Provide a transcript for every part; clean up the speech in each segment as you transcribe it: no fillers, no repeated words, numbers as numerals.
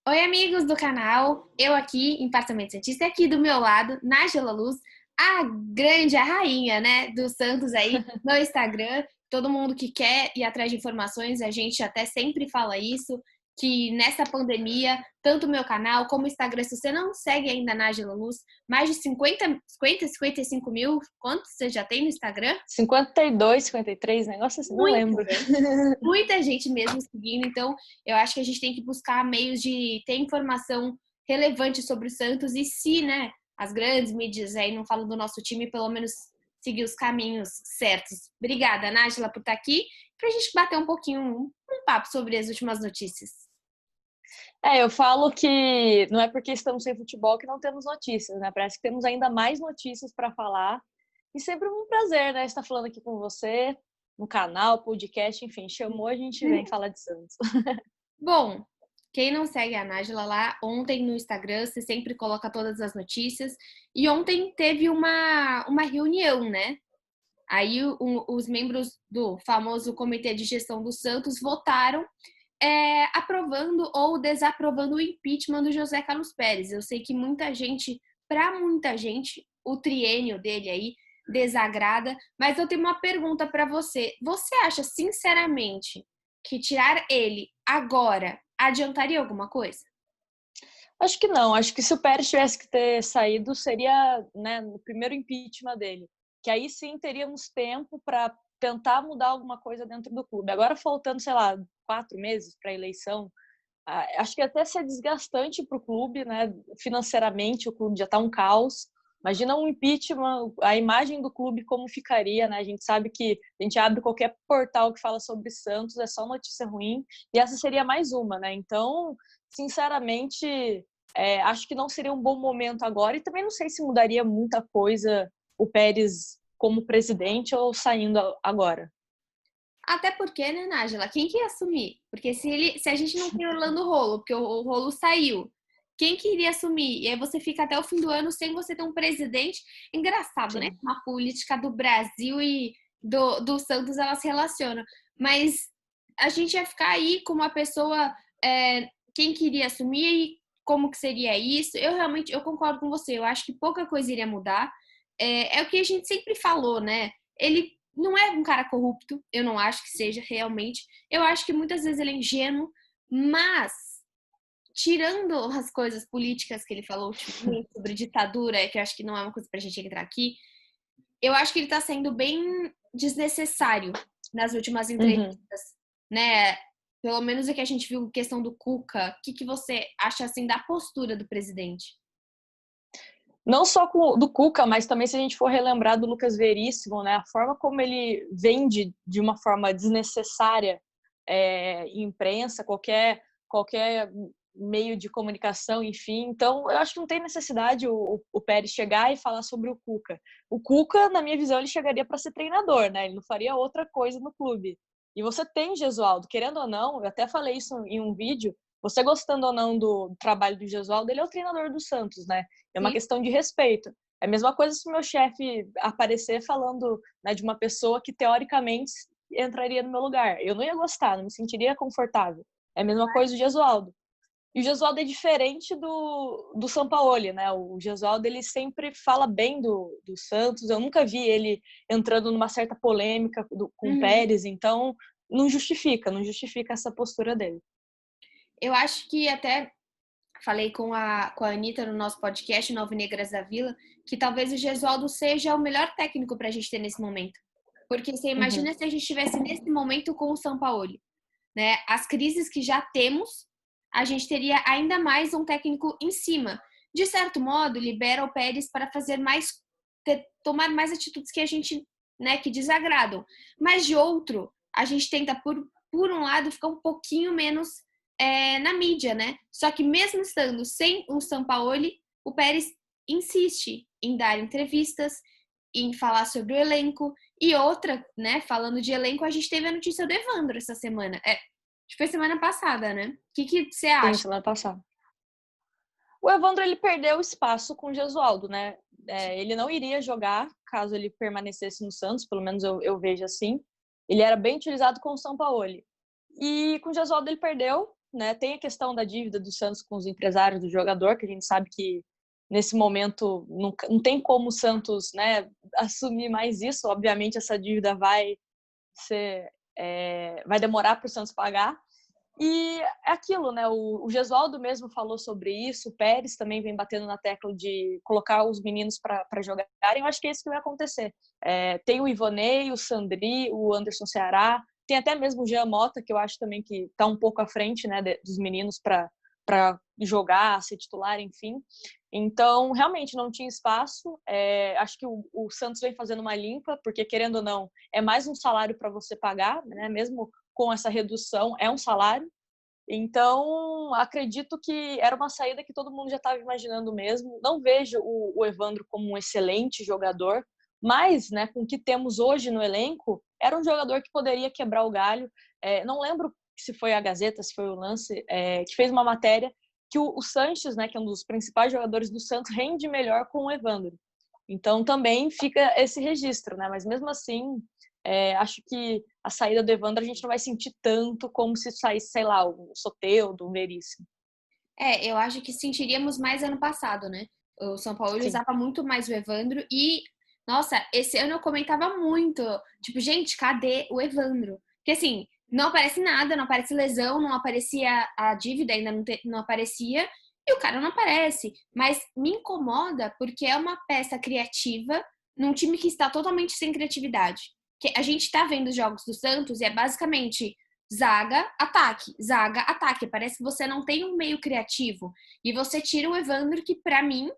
Oi, amigos do canal. Eu aqui, em Parcialmente Santista, e aqui do meu lado, Nájila Luz, a grande, a rainha, né, do Santos aí no Instagram. Todo mundo que quer ir atrás de informações, a gente até sempre fala isso, que nessa pandemia, tanto o meu canal como o Instagram, se você não segue ainda a Nájila Luz, mais de 55 mil, quantos você já tem no Instagram? 52, 53, negócio assim, não Muita lembro. gente. Muita gente mesmo seguindo, então eu acho que a gente tem que buscar meios de ter informação relevante sobre o Santos e se, né, as grandes mídias aí não falam do nosso time, pelo menos seguir os caminhos certos. Obrigada, Nájila, por estar aqui, pra gente bater um pouquinho, um papo sobre as últimas notícias. Eu falo que não é porque estamos sem futebol que não temos notícias, né? Parece que temos ainda mais notícias para falar. E sempre um prazer, né? Estar falando aqui com você, no canal, podcast, enfim, chamou, a gente vem falar de Santos. Bom, quem não segue a Nájila lá, ontem no Instagram você sempre coloca todas as notícias, e ontem teve uma reunião, né? Aí os membros do famoso Comitê de Gestão do Santos votaram aprovando ou desaprovando o impeachment do José Carlos Pérez. Eu sei que para muita gente, o triênio dele aí desagrada, mas eu tenho uma pergunta para você. Você acha, sinceramente, que tirar ele agora adiantaria alguma coisa? Acho que não. Acho que se o Pérez tivesse que ter saído, seria, né, no primeiro impeachment dele. Que aí sim teríamos tempo para tentar mudar alguma coisa dentro do clube. Agora faltando, sei lá, 4 meses para a eleição, acho que até ser desgastante para o clube, né? Financeiramente, o clube já está um caos. Imagina um impeachment, a imagem do clube como ficaria, né? A gente sabe que a gente abre qualquer portal que fala sobre Santos, é só notícia ruim, e essa seria mais uma, né? Então, sinceramente, acho que não seria um bom momento agora, e também não sei se mudaria muita coisa o Pérez como presidente ou saindo agora. Até porque, né, Nájila, quem que ia assumir? Porque se a gente não tem Orlando Rolo, porque o Rolo saiu, quem que iria assumir? E aí você fica até o fim do ano sem você ter um presidente. Engraçado, né? Sim. A política do Brasil e do Santos, elas se relacionam. Mas a gente ia ficar aí com uma pessoa, quem queria assumir e como que seria isso. Eu concordo com você. Eu acho que pouca coisa iria mudar. É o que a gente sempre falou, né? Ele não é um cara corrupto, eu não acho que seja realmente. Eu acho que muitas vezes ele é ingênuo, mas tirando as coisas políticas que ele falou ultimamente sobre ditadura, que eu acho que não é uma coisa pra gente entrar aqui, eu acho que ele tá sendo bem desnecessário nas últimas Uhum. entrevistas, né? Pelo menos o que a gente viu questão do Cuca. O que você acha assim da postura do presidente? Não só do Cuca, mas também se a gente for relembrar do Lucas Veríssimo, né, a forma como ele vende de uma forma desnecessária em imprensa, qualquer meio de comunicação, enfim. Então, eu acho que não tem necessidade o Pérez chegar e falar sobre o Cuca. O Cuca, na minha visão, ele chegaria para ser treinador, né? Ele não faria outra coisa no clube. E você tem Gesualdo, querendo ou não, eu até falei isso em um vídeo, você gostando ou não do trabalho do Gesualdo, ele é o treinador do Santos, né? É uma Sim. questão de respeito. É a mesma coisa se o meu chefe aparecer falando, né, de uma pessoa que teoricamente entraria no meu lugar. Eu não ia gostar, não me sentiria confortável. É a mesma coisa do Gesualdo. E o Gesualdo é diferente do Sampaoli, né? O Gesualdo, ele sempre fala bem do Santos. Eu nunca vi ele entrando numa certa polêmica com o Uhum. Pérez, então não justifica essa postura dele. Eu acho que até falei com a Anitta no nosso podcast, Nove Negras da Vila, que talvez o Gesualdo seja o melhor técnico para a gente ter nesse momento. Porque você Uhum. imagina se a gente estivesse nesse momento com o Sampaoli, né? As crises que já temos, a gente teria ainda mais um técnico em cima. De certo modo, libera o Pérez para fazer mais, tomar mais atitudes que a gente, né, que desagradam. Mas de outro, a gente tenta, por um lado, ficar um pouquinho menos na mídia, né? Só que mesmo estando sem o Sampaoli, o Pérez insiste em dar entrevistas, em falar sobre o elenco. E outra, né, falando de elenco, a gente teve a notícia do Evandro essa semana. Acho que foi semana passada, né? O que você Sim, acha? semana passada. O Evandro, ele perdeu espaço com o Gesualdo, né? Ele não iria jogar caso ele permanecesse no Santos, pelo menos eu vejo assim. Ele era bem utilizado com o Sampaoli. E com o Gesualdo ele perdeu. né? Tem a questão da dívida do Santos com os empresários do jogador, que a gente sabe que nesse momento não tem como o Santos, né, assumir mais isso. Obviamente essa dívida vai demorar para o Santos pagar. E é aquilo, né? O Gesualdo mesmo falou sobre isso, o Pérez também vem batendo na tecla de colocar os meninos para jogarem. Eu acho que é isso que vai acontecer. Tem o Ivonei, o Sandri, o Anderson Ceará, tem até mesmo o Jean Mota, que eu acho também que está um pouco à frente, né, dos meninos para jogar, ser titular, enfim. Então, realmente não tinha espaço. Acho que o Santos vem fazendo uma limpa, porque, querendo ou não, é mais um salário para você pagar, né? Mesmo com essa redução, é um salário. Então, acredito que era uma saída que todo mundo já estava imaginando mesmo. Não vejo o Evandro como um excelente jogador, mas, né, com o que temos hoje no elenco, era um jogador que poderia quebrar o galho. Não lembro se foi a Gazeta, se foi o Lance, que fez uma matéria que o Sanches, né, que é um dos principais jogadores do Santos, rende melhor com o Evandro. Então, também fica esse registro, né? Mas, mesmo assim, acho que a saída do Evandro a gente não vai sentir tanto como se saísse, sei lá, o Soteldo, o Veríssimo. Eu acho que sentiríamos mais ano passado, né? O São Paulo Sim. usava muito mais o Evandro e, nossa, esse ano eu comentava muito. Tipo, gente, cadê o Evandro? Porque assim, não aparece nada, não aparece lesão, não aparecia a dívida, ainda não aparecia, e o cara não aparece. Mas me incomoda porque é uma peça criativa num time que está totalmente sem criatividade. Que a gente tá vendo os jogos do Santos e é basicamente zaga, ataque, zaga, ataque. Parece que você não tem um meio criativo. E você tira o Evandro, que para mim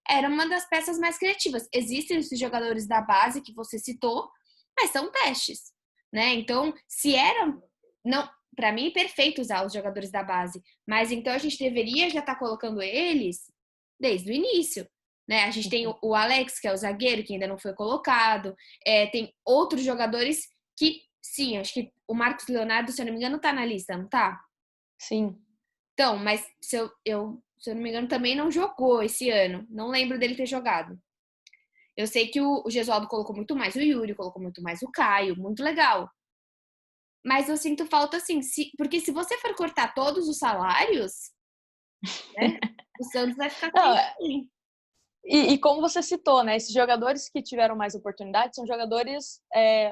era uma das peças mais criativas. Existem esses jogadores da base que você citou, mas são testes, né? Então, se eram, não, para mim é perfeito usar os jogadores da base, mas então a gente deveria já estar colocando eles desde o início. Né? A gente tem o Alex, que é o zagueiro, que ainda não foi colocado. Tem outros jogadores que, sim, acho que o Marcos Leonardo, se eu não me engano, tá na lista, não tá? Sim. Então, mas se eu não me engano, também não jogou esse ano. Não lembro dele ter jogado. Eu sei que o Gesualdo colocou muito mais o Yuri, colocou muito mais o Caio, muito legal. Mas eu sinto falta, assim, porque se você for cortar todos os salários, né, o Santos vai ficar Não, triste. E como você citou, né? Esses jogadores que tiveram mais oportunidade são jogadores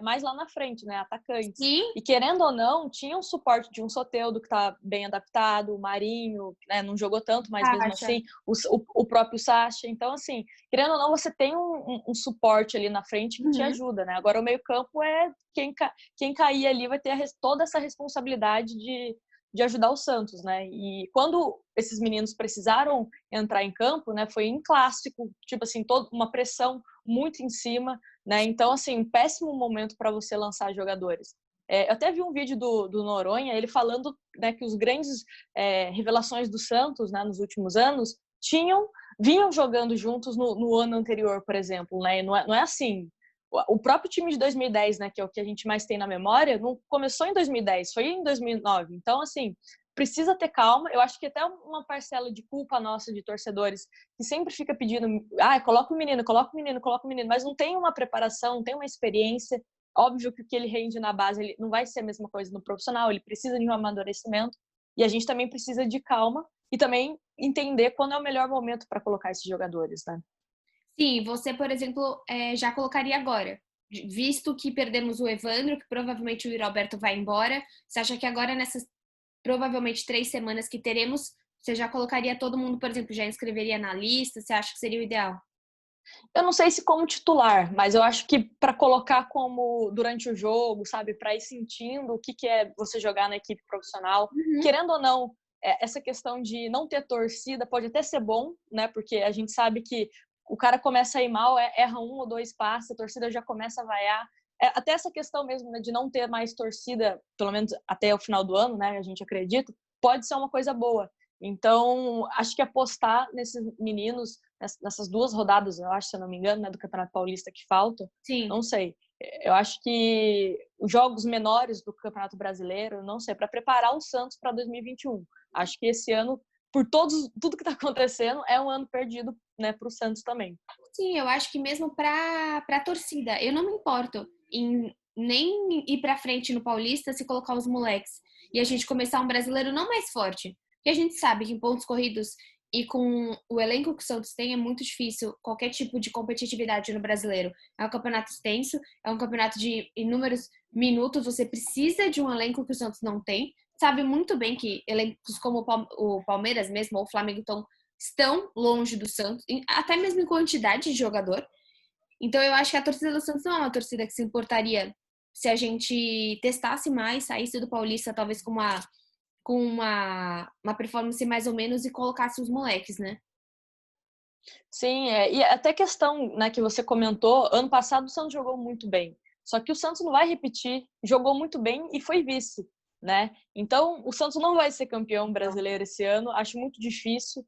mais lá na frente, né? Atacantes. Sim. E querendo ou não, tinha um suporte de um Soteldo que está bem adaptado, o Marinho, né, não jogou tanto, mas mesmo Sacha. assim, o próprio Sacha. Então, assim, querendo ou não, você tem um suporte ali na frente que te Uhum. ajuda, né? Agora, o meio-campo é quem cair ali vai ter toda essa responsabilidade de ajudar o Santos, né? E quando esses meninos precisaram entrar em campo, né, foi em clássico, tipo assim, toda uma pressão muito em cima, né? Então, assim, péssimo momento para você lançar jogadores. Eu até vi um vídeo do Noronha, ele falando, né, que os grandes revelações do Santos, né, nos últimos anos vinham jogando juntos no ano anterior, por exemplo, né? E não é assim. O próprio time de 2010, né, que é o que a gente mais tem na memória, não começou em 2010, foi em 2009. Então, assim, precisa ter calma. Eu acho que até uma parcela de culpa nossa de torcedores que sempre fica pedindo, coloca o menino, coloca o menino, coloca o menino, mas não tem uma preparação, não tem uma experiência. Óbvio que o que ele rende na base ele não vai ser a mesma coisa no profissional, ele precisa de um amadurecimento e a gente também precisa de calma e também entender quando é o melhor momento para colocar esses jogadores, né? Sim, você, por exemplo, já colocaria agora. Visto que perdemos o Evandro, que provavelmente o Yuri Alberto vai embora, você acha que agora, nessas provavelmente 3 semanas que teremos, você já colocaria todo mundo, por exemplo, já inscreveria na lista? Você acha que seria o ideal? Eu não sei se como titular, mas eu acho que para colocar como durante o jogo, sabe, para ir sentindo o que é você jogar na equipe profissional, Uhum. querendo ou não, essa questão de não ter torcida pode até ser bom, né? Porque a gente sabe que o cara começa a ir mal, erra um ou dois passes, a torcida já começa a vaiar. Até essa questão mesmo, né, de não ter mais torcida, pelo menos até o final do ano, né? A gente acredita, pode ser uma coisa boa. Então, acho que apostar nesses meninos nessas 2 rodadas, eu acho, se eu não me engano, né, do Campeonato Paulista que faltam, Sim. não sei. Eu acho que os jogos menores do Campeonato Brasileiro, não sei, para preparar o Santos para 2021. Acho que esse ano, por tudo que está acontecendo, é um ano perdido, né, para o Santos também. Sim, eu acho que mesmo para a torcida, eu não me importo em nem ir para frente no Paulista se colocar os moleques. e a gente começar um brasileiro não mais forte. Porque a gente sabe que em pontos corridos e com o elenco que o Santos tem é muito difícil qualquer tipo de competitividade no brasileiro. É um campeonato extenso, é um campeonato de inúmeros minutos, você precisa de um elenco que o Santos não tem. Sabe muito bem que elencos como o Palmeiras mesmo ou o Flamengo estão longe do Santos, até mesmo em quantidade de jogador. Então eu acho que a torcida do Santos não é uma torcida que se importaria se a gente testasse mais, saísse do Paulista talvez com uma performance mais ou menos e colocasse os moleques, né? Sim, e até questão, né, que você comentou, ano passado o Santos jogou muito bem. Só que o Santos não vai repetir, jogou muito bem e foi vice, né? Então, o Santos não vai ser campeão brasileiro esse ano, acho muito difícil.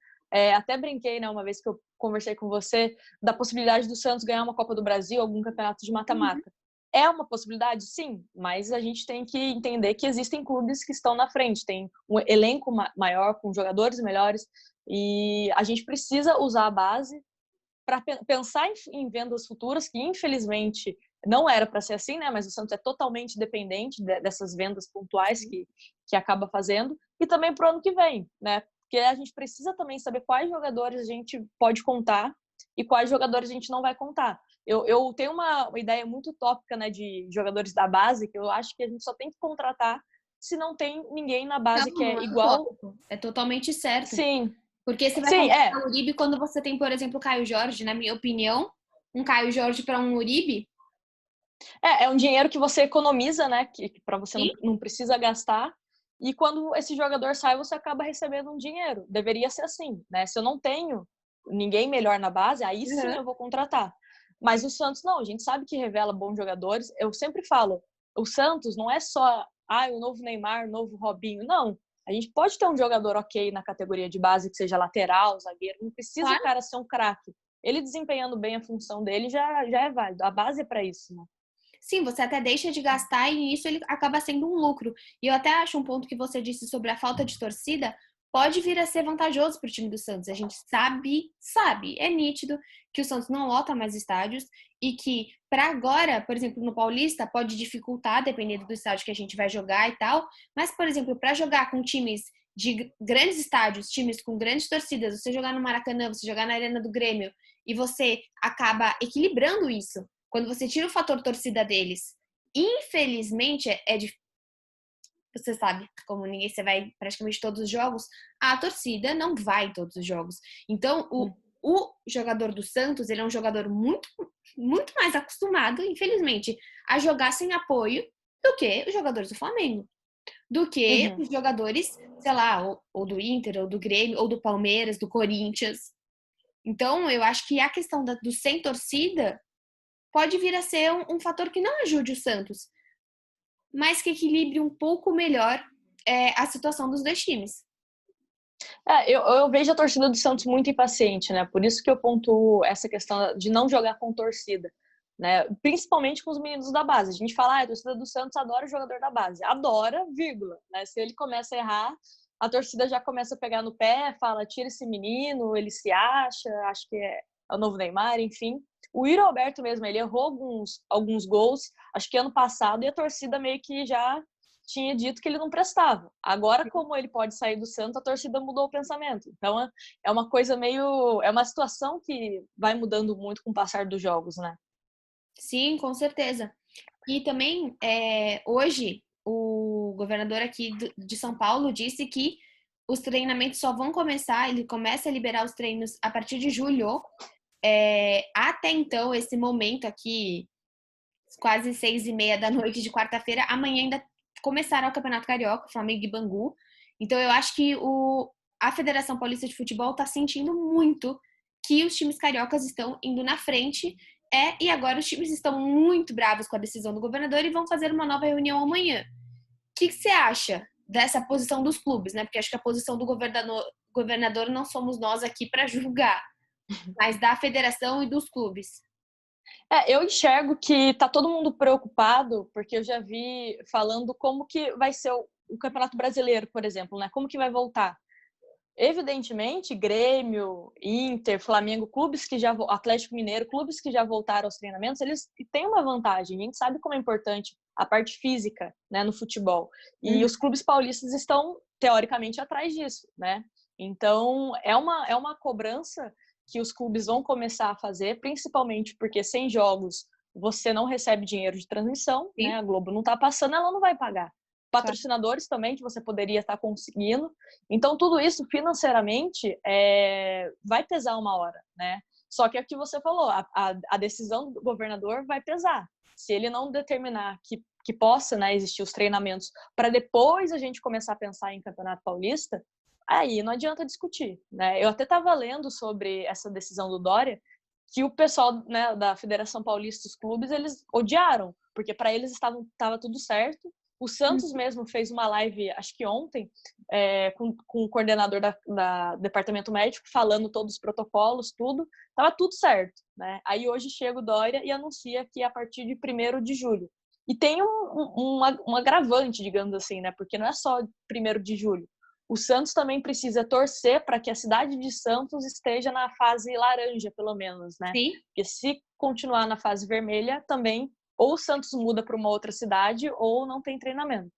Até brinquei, né, uma vez que eu conversei com você, da possibilidade do Santos ganhar uma Copa do Brasil, algum campeonato de mata-mata. É uma possibilidade? Sim, mas a gente tem que entender que existem clubes que estão na frente, tem um elenco maior, com jogadores melhores, e a gente precisa usar a base para pensar em vendas futuras, que infelizmente não era para ser assim, né? Mas o Santos é totalmente dependente dessas vendas pontuais que acaba fazendo, e também para o ano que vem, né? Porque a gente precisa também saber quais jogadores a gente pode contar e quais jogadores a gente não vai contar. Eu tenho uma ideia muito utópica, né, de jogadores da base, que eu acho que a gente só tem que contratar se não tem ninguém na base que Não é é igual. utópico, é totalmente certo. Sim, Porque você vai sim, contratar o Uribe quando você tem, por exemplo, o Caio Jorge, na minha opinião, um Caio Jorge para um Uribe, é um dinheiro que você economiza, né? Que para você sim, não precisa gastar. E quando esse jogador sai, você acaba recebendo um dinheiro. Deveria ser assim, né? Se eu não tenho ninguém melhor na base, aí sim eu vou contratar. Mas o Santos não, a gente sabe que revela bons jogadores. Eu sempre falo, o Santos não é só o novo Neymar, o novo Robinho. Não. A gente pode ter um jogador ok na categoria de base, que seja lateral, zagueiro. Não precisa o claro. cara ser um craque. Ele desempenhando bem a função dele já é válido. A base é para isso, né? Sim, você até deixa de gastar e isso ele acaba sendo um lucro. E eu até acho um ponto que você disse sobre a falta de torcida pode vir a ser vantajoso para o time do Santos. A gente sabe, é nítido que o Santos não lota mais estádios e que para agora, por exemplo, no Paulista pode dificultar dependendo do estádio que a gente vai jogar e tal, mas por exemplo, para jogar com times de grandes estádios, times com grandes torcidas, você jogar no Maracanã, você jogar na Arena do Grêmio e você acaba equilibrando isso quando você tira o fator torcida deles, infelizmente, você sabe, como ninguém, você vai praticamente todos os jogos, a torcida não vai em todos os jogos. Então, o jogador do Santos, ele é um jogador muito, muito mais acostumado, infelizmente, a jogar sem apoio do que os jogadores do Flamengo. Do que os jogadores, sei lá, ou do Inter, ou do Grêmio, ou do Palmeiras, do Corinthians. Então, eu acho que a questão do sem torcida pode vir a ser um fator que não ajude o Santos, mas que equilibre um pouco melhor a situação dos dois times. Eu vejo a torcida do Santos muito impaciente, né? Por isso que eu pontuo essa questão de não jogar com torcida, né? Principalmente com os meninos da base. A gente fala, a torcida do Santos adora o jogador da base. Adora, vírgula, né? Se ele começa a errar, a torcida já começa a pegar no pé, fala, tira esse menino, ele se acha que é o novo Neymar, enfim. O Yuri Alberto mesmo, ele errou alguns gols, acho que ano passado, e a torcida meio que já tinha dito que ele não prestava. Agora, como ele pode sair do Santos, a torcida mudou o pensamento. Então, é uma coisa meio... É uma situação que vai mudando muito com o passar dos jogos, né? Sim, com certeza. E também, hoje, o governador aqui de São Paulo disse que os treinamentos só vão começar, ele começa a liberar os treinos a partir de julho. Até então, esse momento aqui, quase 6:30 da noite de quarta-feira, amanhã ainda começará o Campeonato Carioca, Flamengo e Bangu. Então eu acho que a Federação Paulista de Futebol está sentindo muito que os times cariocas estão indo na frente. E agora os times estão muito bravos com a decisão do governador e vão fazer uma nova reunião amanhã. O que você acha dessa posição dos clubes, né? Porque acho que a posição do governador não somos nós aqui para julgar, mas da federação e dos clubes. Eu enxergo que tá todo mundo preocupado, porque eu já vi falando como que vai ser o Campeonato Brasileiro, por exemplo, né? Como que vai voltar? Evidentemente, Grêmio, Inter, Flamengo, Atlético Mineiro, clubes que já voltaram aos treinamentos, eles têm uma vantagem. A gente sabe como é importante a parte física, né, no futebol. E os clubes paulistas estão, teoricamente, atrás disso, né? Então, é uma cobrança que os clubes vão começar a fazer, principalmente porque sem jogos você não recebe dinheiro de transmissão, né? A Globo não está passando, ela não vai pagar. Patrocinadores também, que você poderia estar conseguindo. Então, tudo isso, financeiramente, vai pesar uma hora, né? Só que é o que você falou, a decisão do governador vai pesar. Se ele não determinar que possa, né, existir os treinamentos para depois a gente começar a pensar em Campeonato Paulista, aí não adianta discutir, né? Eu até estava lendo sobre essa decisão do Dória, que o pessoal, né, da Federação Paulista dos Clubes, eles odiaram, porque para eles estava tudo certo. O Santos mesmo fez uma live, acho que ontem, com o coordenador da departamento médico, falando todos os protocolos, tudo. Estava tudo certo, né? Aí hoje chega o Dória e anuncia que a partir de 1º de julho. E tem um agravante, digamos assim, né? Porque não é só 1º de julho. O Santos também precisa torcer para que a cidade de Santos esteja na fase laranja, pelo menos, né? Sim. Porque se continuar na fase vermelha, também ou o Santos muda para uma outra cidade ou não tem treinamento.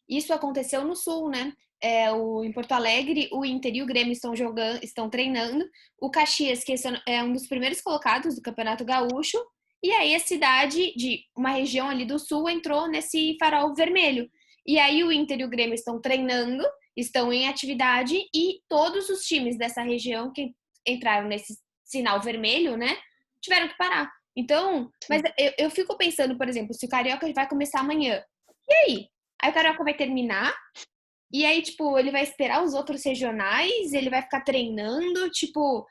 Isso aconteceu no Sul, né? Em Porto Alegre, o Inter e o Grêmio estão treinando. O Caxias, que é um dos primeiros colocados do Campeonato Gaúcho. E aí a cidade de uma região ali do Sul entrou nesse farol vermelho. E aí o Inter e o Grêmio estão treinando, estão em atividade e todos os times dessa região que entraram nesse sinal vermelho, né, tiveram que parar. Então, mas eu fico pensando, por exemplo, se o Carioca vai começar amanhã. E aí? Aí o Carioca vai terminar, e aí, tipo, ele vai esperar os outros regionais, ele vai ficar treinando, tipo,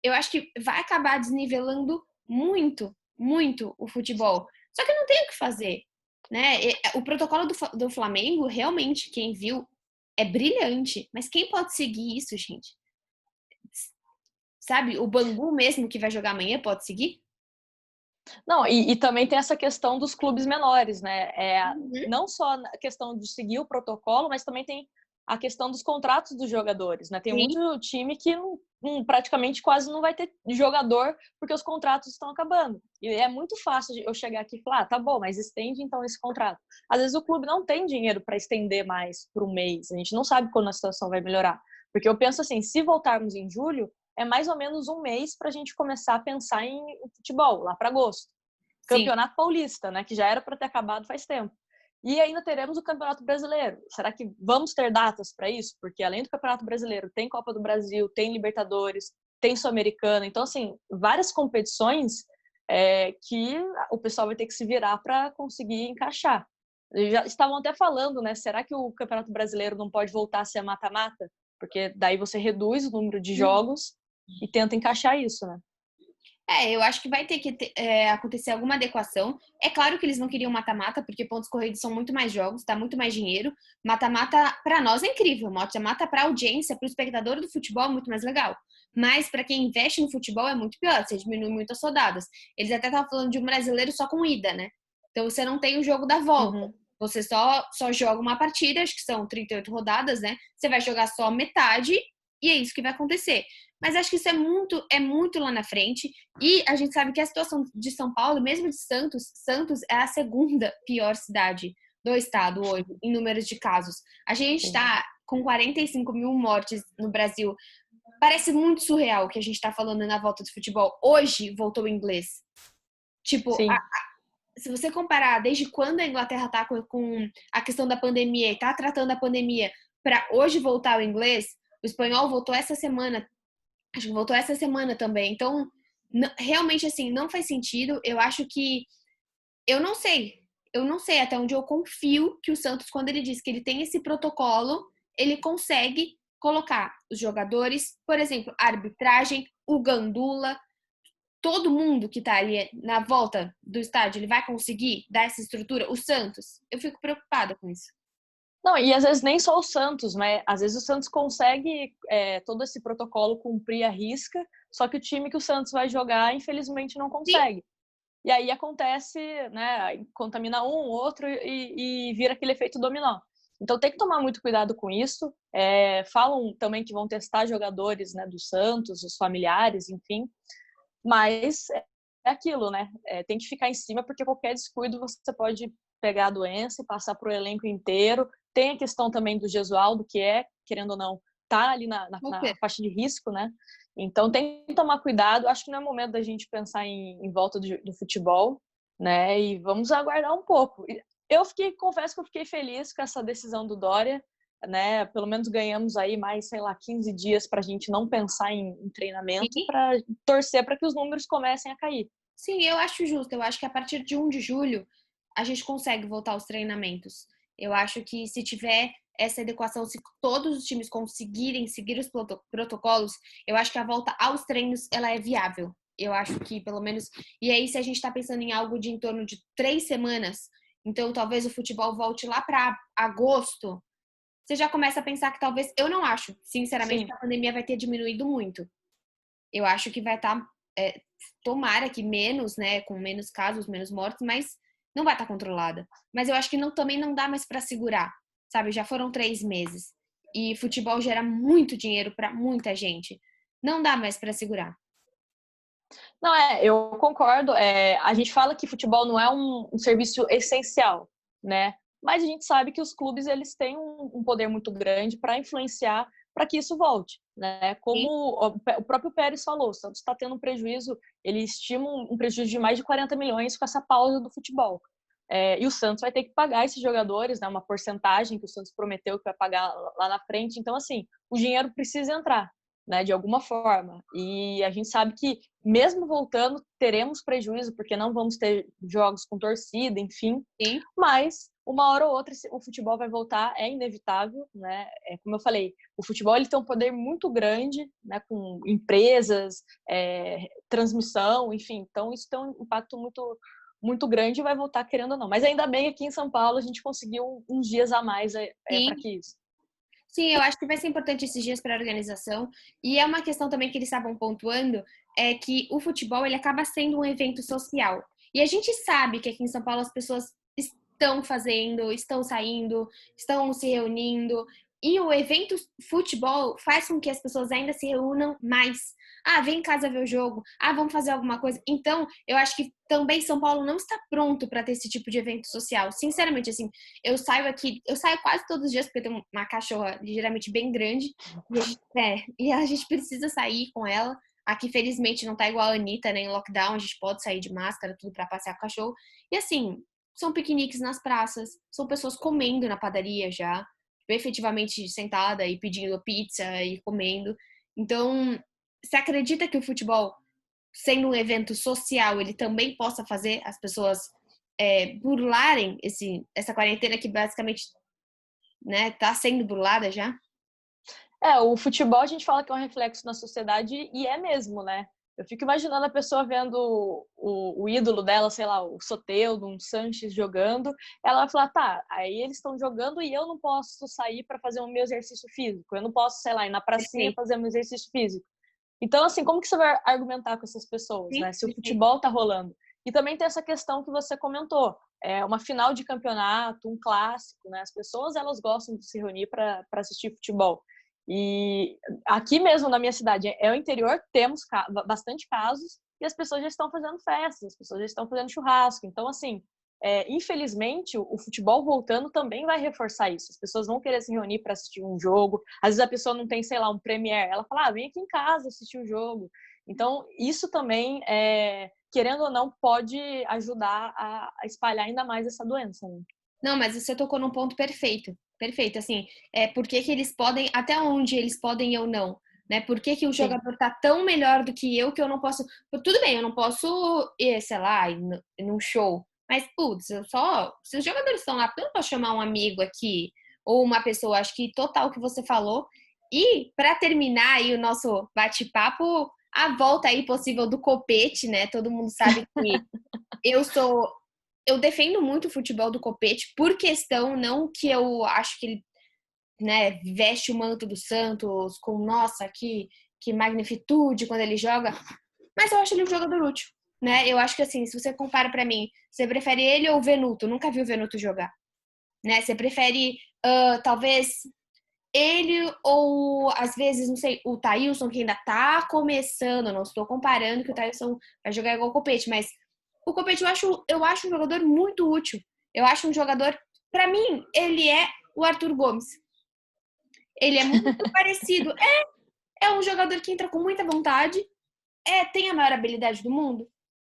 eu acho que vai acabar desnivelando muito, muito o futebol. Só que não tem o que fazer, né? O protocolo do Flamengo, realmente, quem viu, é brilhante. Mas quem pode seguir isso, gente? Sabe? O Bangu mesmo que vai jogar amanhã pode seguir? Não, e também tem essa questão dos clubes menores, né? Uhum. Não só a questão de seguir o protocolo, mas também tem a questão dos contratos dos jogadores, né? Tem Sim. muito time que praticamente quase não vai ter jogador porque os contratos estão acabando. E é muito fácil eu chegar aqui e falar, tá bom, mas estende então esse contrato. Às vezes o clube não tem dinheiro para estender mais por um mês. A gente não sabe quando a situação vai melhorar. Porque eu penso assim, se voltarmos em julho, é mais ou menos um mês para a gente começar a pensar em futebol, lá para agosto. Sim. Campeonato Paulista, né, que já era para ter acabado faz tempo. E ainda teremos o Campeonato Brasileiro. Será que vamos ter datas para isso? Porque além do Campeonato Brasileiro, tem Copa do Brasil, tem Libertadores, tem Sul-Americana. Então, assim, várias competições que o pessoal vai ter que se virar para conseguir encaixar. Já estavam até falando, né? Será que o Campeonato Brasileiro não pode voltar a ser mata-mata? Porque daí você reduz o número de jogos e tenta encaixar isso, né? Eu acho que vai ter que acontecer alguma adequação. É claro que eles não queriam mata-mata, porque pontos corridos são muito mais jogos, dá muito mais dinheiro. Mata-mata, para nós, é incrível. Mata-mata, para audiência, para o espectador do futebol, é muito mais legal. Mas para quem investe no futebol, é muito pior. Você diminui muito as rodadas. Eles até estavam falando de um brasileiro só com ida, né? Então você não tem o jogo da volta. Uhum. Você só joga uma partida, acho que são 38 rodadas, né? Você vai jogar só metade e é isso que vai acontecer. Mas acho que isso é muito lá na frente. E a gente sabe que a situação de São Paulo, mesmo de Santos é a segunda pior cidade do estado hoje, em números de casos. A gente está com 45 mil mortes no Brasil. Parece muito surreal o que a gente está falando na volta do futebol. Hoje voltou o inglês. Tipo, se você comparar desde quando a Inglaterra está com a questão da pandemia e está tratando a pandemia para hoje voltar o inglês, o espanhol voltou essa semana. Acho que voltou essa semana também. Então, realmente, assim, não faz sentido. Eu acho que. Eu não sei. Eu não sei até onde eu confio que o Santos, quando ele diz que ele tem esse protocolo, ele consegue colocar os jogadores, por exemplo, a arbitragem, o Gandula, todo mundo que tá ali na volta do estádio, ele vai conseguir dar essa estrutura? O Santos, eu fico preocupada com isso. Não, e às vezes nem só o Santos, né? Às vezes o Santos consegue todo esse protocolo cumprir à risca, só que o time que o Santos vai jogar, infelizmente, não consegue. Sim. E aí acontece, né? Contamina um, outro e vira aquele efeito dominó. Então tem que tomar muito cuidado com isso. Falam também que vão testar jogadores, né, do Santos, os familiares, enfim. Mas é aquilo, né? Tem que ficar em cima, porque qualquer descuido você pode pegar a doença e passar para o elenco inteiro. Tem a questão também do Gesualdo, que querendo ou não, tá ali na faixa de risco, né? Então tem que tomar cuidado. Acho que não é momento da gente pensar em volta do futebol, né? E vamos aguardar um pouco. Confesso que eu fiquei feliz com essa decisão do Dória, né? Pelo menos ganhamos aí mais, sei lá, 15 dias para a gente não pensar em treinamento, para torcer para que os números comecem a cair. Sim, eu acho justo. Eu acho que a partir de 1 de julho a gente consegue voltar aos treinamentos. Eu acho que se tiver essa adequação, se todos os times conseguirem seguir os protocolos, eu acho que a volta aos treinos ela é viável. Eu acho que pelo menos. E aí, se a gente está pensando em algo de em torno de 3 semanas, então talvez o futebol volte lá para agosto, você já começa a pensar que talvez. Eu não acho, sinceramente, que a pandemia vai ter diminuído muito. Eu acho que vai estar. Tomara que menos, né, com menos casos, menos mortes, mas não vai estar controlada. Mas eu acho que também não dá mais para segurar, sabe? Já foram 3 meses e futebol gera muito dinheiro para muita gente. Não dá mais para segurar. Não, eu concordo. A gente fala que futebol não é um serviço essencial, né? Mas a gente sabe que os clubes eles têm um poder muito grande para influenciar para que isso volte, né? Como o próprio Pérez falou, o Santos está tendo um prejuízo, ele estima um prejuízo de mais de 40 milhões com essa pausa do futebol. E o Santos vai ter que pagar esses jogadores, né? Uma porcentagem que o Santos prometeu que vai pagar lá na frente. Então, assim, o dinheiro precisa entrar, né? De alguma forma. E a gente sabe que, mesmo voltando, teremos prejuízo, porque não vamos ter jogos com torcida, enfim. Sim. Mas, uma hora ou outra, o futebol vai voltar, é inevitável, né? Como eu falei, o futebol ele tem um poder muito grande, né? Com empresas, transmissão, enfim. Então, isso tem um impacto muito grande e vai voltar querendo ou não. Mas ainda bem aqui em São Paulo a gente conseguiu uns dias a mais para que isso. Sim, eu acho que vai ser importante esses dias para a organização. E é uma questão também que eles estavam pontuando, é que o futebol ele acaba sendo um evento social. E a gente sabe que aqui em São Paulo as pessoas estão fazendo, estão saindo, estão se reunindo. E o evento futebol faz com que as pessoas ainda se reúnam mais. Ah, vem em casa ver o jogo. Ah, vamos fazer alguma coisa. Então, eu acho que também São Paulo não está pronto para ter esse tipo de evento social. Sinceramente, assim, eu saio quase todos os dias, porque eu tenho uma cachorra ligeiramente bem grande. E a gente precisa sair com ela. Aqui, felizmente, não tá igual a Anitta, né? Em lockdown, a gente pode sair de máscara, tudo para passear com o cachorro. E assim, são piqueniques nas praças, são pessoas comendo na padaria já, efetivamente sentada e pedindo pizza e comendo. Então, você acredita que o futebol, sendo um evento social, ele também possa fazer as pessoas burlarem essa quarentena que basicamente, né, tá sendo burlada já? O futebol a gente fala que é um reflexo na sociedade e é mesmo, né? Eu fico imaginando a pessoa vendo o ídolo dela, sei lá, o Soteldo, um Sanches jogando, ela vai falar, tá, aí eles estão jogando e eu não posso sair para fazer o meu exercício físico, eu não posso, sei lá, ir na pracinha fazer o meu exercício físico. Então, assim, como que você vai argumentar com essas pessoas, né? Se o futebol tá rolando. E também tem essa questão que você comentou, uma final de campeonato, um clássico, né? As pessoas, elas gostam de se reunir para assistir futebol. E aqui mesmo na minha cidade, o interior, temos bastante casos e as pessoas já estão fazendo festas, as pessoas já estão fazendo churrasco. Então, assim, infelizmente, o futebol voltando também vai reforçar isso. As pessoas vão querer se reunir para assistir um jogo. Às vezes a pessoa não tem, sei lá, um Premiere. Ela fala, vem aqui em casa assistir o jogo. Então, isso também, querendo ou não, pode ajudar a espalhar ainda mais essa doença, né? Não, mas você tocou num ponto perfeito. Perfeito, assim, por que que eles podem, até onde eles podem e eu não, né? Por que que o jogador tá tão melhor do que eu não posso... Tudo bem, eu não posso ir, sei lá, ir num show, mas, putz, se os jogadores estão lá, eu não posso chamar um amigo aqui, ou uma pessoa, acho que total o que você falou. E, para terminar aí o nosso bate-papo, a volta aí possível do Copete, né? Todo mundo sabe que eu sou... Eu defendo muito o futebol do Copete por questão, não que eu acho que ele, né, veste o manto do Santos com, nossa, que magnitude quando ele joga, mas eu acho ele um jogador útil, né? Eu acho que, assim, se você compara pra mim, você prefere ele ou o Venuto? Eu nunca vi o Venuto jogar, né? Você prefere, talvez, ele ou, às vezes, não sei, o Thailson, que ainda tá começando, não estou comparando que o Thailson vai jogar igual o Copete, mas o Copete eu acho um jogador muito útil. Eu acho um jogador, para mim, ele é o Arthur Gomes. Ele é muito parecido. É um jogador que entra com muita vontade. Tem a maior habilidade do mundo?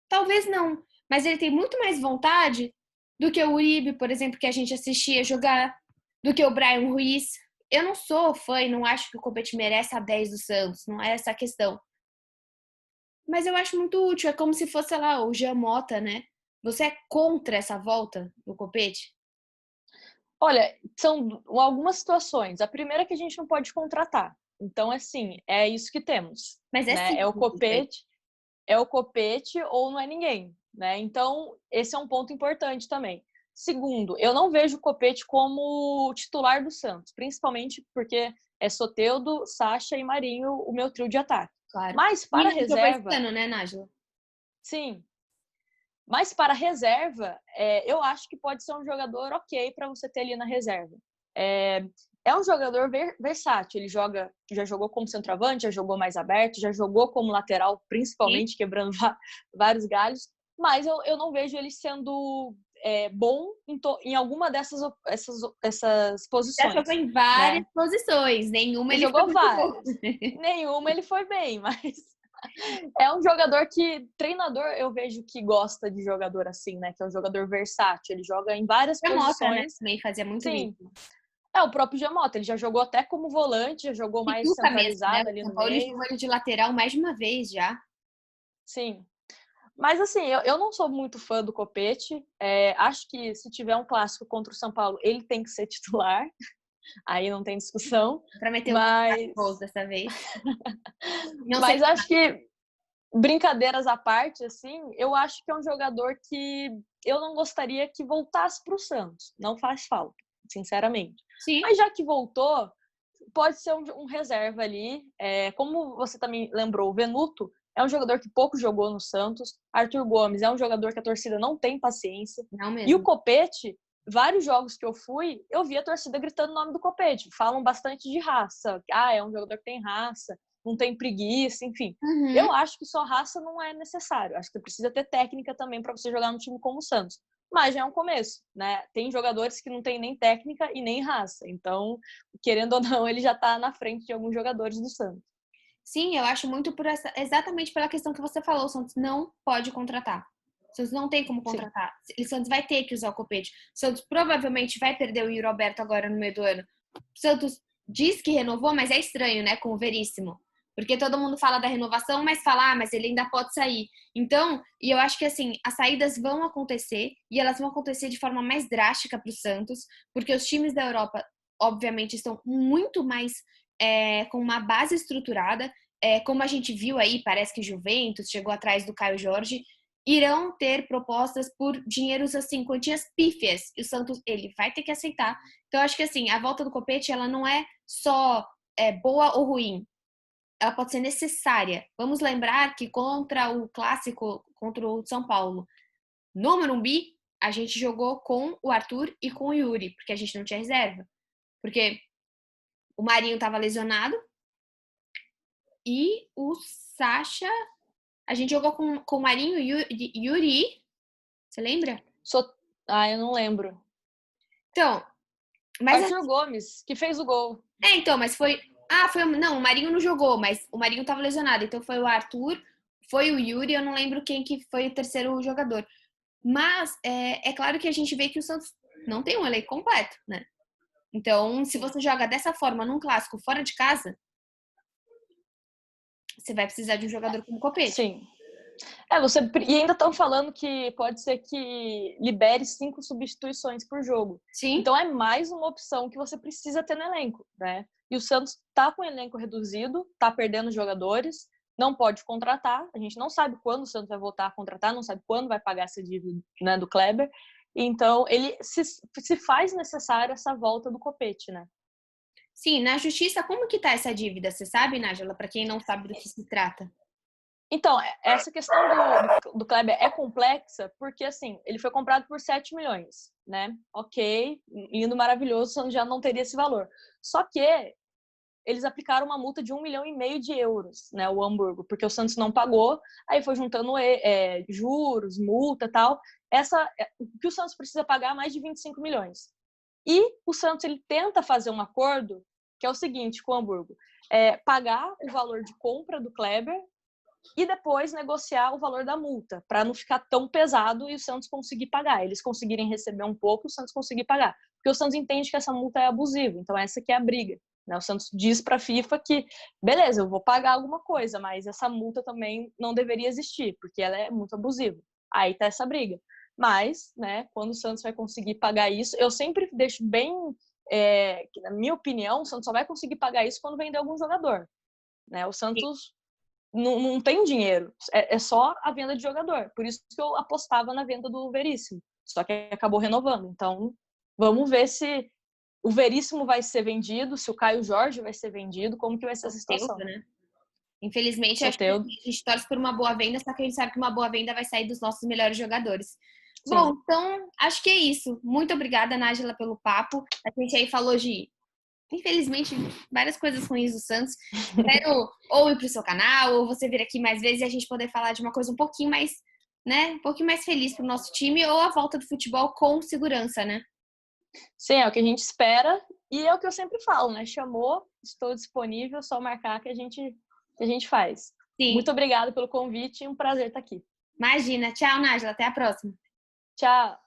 Talvez não. Mas ele tem muito mais vontade do que o Uribe, por exemplo, que a gente assistia jogar, do que o Brian Ruiz. Eu não sou fã e não acho que o Copete merece a 10 do Santos. Não é essa a questão. Mas eu acho muito útil. É como se fosse, sei lá, o Jean Mota, né? Você é contra essa volta do Copete? Olha, são algumas situações. A primeira é que a gente não pode contratar. Então, assim, é isso que temos. Mas é Né? simples. É o Copete ou não é ninguém. Né? Então, esse é um ponto importante também. Segundo, eu não vejo o Copete como titular do Santos, principalmente porque é Soteldo, Sacha e Marinho o meu trio de ataque. Claro. Mas E para não jogou esse reserva, ano, né, Nájila? sim. Mas para reserva, eu acho que pode ser um jogador ok para você ter ali na reserva. É um jogador versátil. Ele já jogou como centroavante, já jogou mais aberto, já jogou como lateral, principalmente Sim. quebrando vários galhos. Mas eu não vejo ele sendo bom em alguma essas Já posições. jogou em várias Né? posições. Nenhuma Ele ele foi jogou muito bom. várias. Nenhuma ele foi bem, mas é um jogador que, treinador, eu vejo que gosta de jogador assim, né? Que é um jogador versátil. Ele joga em várias A Mota, né? posições. Também fazia muito Sim, isso. é o próprio Giamota. Ele já jogou até como volante, já jogou mais Pituca mesmo, né? centralizado O ali São no Paulo ele meio. jogou ele de lateral mais de uma vez já. Sim. Mas assim, eu não sou muito fã do Copete. Acho que se tiver um clássico contra o São Paulo, ele tem que ser titular. Aí não tem discussão. Pra meter o gols Mas, dessa vez. Não sei. mas acho que brincadeiras à parte, assim, eu acho que é um jogador que eu não gostaria que voltasse para o Santos. Não faz falta, sinceramente. Sim. Mas já que voltou, pode ser um reserva ali. Como você também lembrou, o Venuto é um jogador que pouco jogou no Santos. Arthur Gomes é um jogador que a torcida não tem paciência. Não E o mesmo. Copete, vários jogos que eu fui, eu vi a torcida gritando o nome do Copete. Falam bastante de raça. É um jogador que tem raça, não tem preguiça, enfim. Uhum. Eu acho que só raça não é necessário. Acho que precisa ter técnica também para você jogar no time como o Santos. Mas já é um começo, né? Tem jogadores que não têm nem técnica e nem raça. Então, querendo ou não, ele já está na frente de alguns jogadores do Santos. Sim, eu acho muito exatamente pela questão que você falou. O Santos não pode contratar. O Santos não tem como Sim. contratar. O Santos vai ter que usar o Copete. O Santos provavelmente vai perder o Yuri Alberto agora no meio do ano. O Santos diz que renovou, mas é estranho, né? Com o Veríssimo. Porque todo mundo fala da renovação, mas fala, mas ele ainda pode sair. Então, e eu acho que assim, as saídas vão acontecer e elas vão acontecer de forma mais drástica para o Santos, porque os times da Europa, obviamente, estão muito mais com uma base estruturada. Como a gente viu aí, parece que Juventus chegou atrás do Caio Jorge, irão ter propostas por dinheiros assim, quantias pífias, e o Santos ele vai ter que aceitar. Então acho que assim, a volta do Copete ela não é só boa ou ruim, ela pode ser necessária. Vamos lembrar que contra o clássico, contra o São Paulo, no Morumbi, a gente jogou com o Arthur e com o Yuri, porque a gente não tinha reserva. Porque o Marinho estava lesionado e o Sacha. A gente jogou com o Marinho e Yuri. Você lembra? Eu não lembro. Então, mas. Arthur Gomes, que fez o gol. Então, mas foi. Não, o Marinho não jogou, mas o Marinho tava lesionado. Então foi o Arthur, foi o Yuri, eu não lembro quem que foi o terceiro jogador. Mas é claro que a gente vê que o Santos não tem um elenco completo, né? Então, se você joga dessa forma num clássico fora de casa, você vai precisar de um jogador como Copete. Sim. E ainda estão falando que pode ser que libere 5 substituições por jogo. Sim. Então é mais uma opção que você precisa ter no elenco, né? E o Santos está com o elenco reduzido, está perdendo jogadores, não pode contratar. A gente não sabe quando o Santos vai voltar a contratar, não sabe quando vai pagar essa dívida, né, do Kleber. Então ele se faz necessário essa volta do Copete, né? Sim, na justiça, como que tá essa dívida? Você sabe, Nájila, para quem não sabe do que se trata? Então, essa questão do Kleber é complexa porque, assim, ele foi comprado por 7 milhões, né? Ok, lindo, maravilhoso, já não teria esse valor. Só que eles aplicaram uma multa de 1,5 milhão de euros, né, o Hamburgo, porque o Santos não pagou, aí foi juntando juros, multa e tal. O que o Santos precisa pagar é mais de 25 milhões. E o Santos ele tenta fazer um acordo que é o seguinte com o Hamburgo, pagar o valor de compra do Kleber e depois negociar o valor da multa, para não ficar tão pesado e o Santos conseguir pagar. Eles conseguirem receber um pouco, o Santos conseguir pagar. Porque o Santos entende que essa multa é abusiva, então essa que é a briga. Né? O Santos diz para a FIFA que, beleza, eu vou pagar alguma coisa, mas essa multa também não deveria existir, porque ela é muito abusiva. Aí tá essa briga. Mas, né, quando o Santos vai conseguir pagar isso, eu sempre deixo bem, que na minha opinião, o Santos só vai conseguir pagar isso quando vender algum jogador. Né? O Santos não tem dinheiro, é só a venda de jogador. Por isso que eu apostava na venda do Veríssimo, só que acabou renovando. Então, vamos ver se o Veríssimo vai ser vendido, se o Caio Jorge vai ser vendido, como que vai ser essa situação. Né? Infelizmente, acho que Soteldo. a gente torce por uma boa venda, só que a gente sabe que uma boa venda vai sair dos nossos melhores jogadores. Sim. Bom, então, acho que é isso. Muito obrigada, Nájila, pelo papo. A gente aí falou de, infelizmente, várias coisas ruins do Santos. Espero ou ir pro seu canal, ou você vir aqui mais vezes e a gente poder falar de uma coisa um pouquinho mais, né, um pouquinho mais feliz pro nosso time, ou a volta do futebol com segurança, né? Sim, é o que a gente espera e é o que eu sempre falo, né? Chamou, estou disponível, só marcar que a gente faz. Sim. Muito obrigada pelo convite e um prazer estar aqui. Imagina. Tchau, Nájila. Até a próxima. Tchau.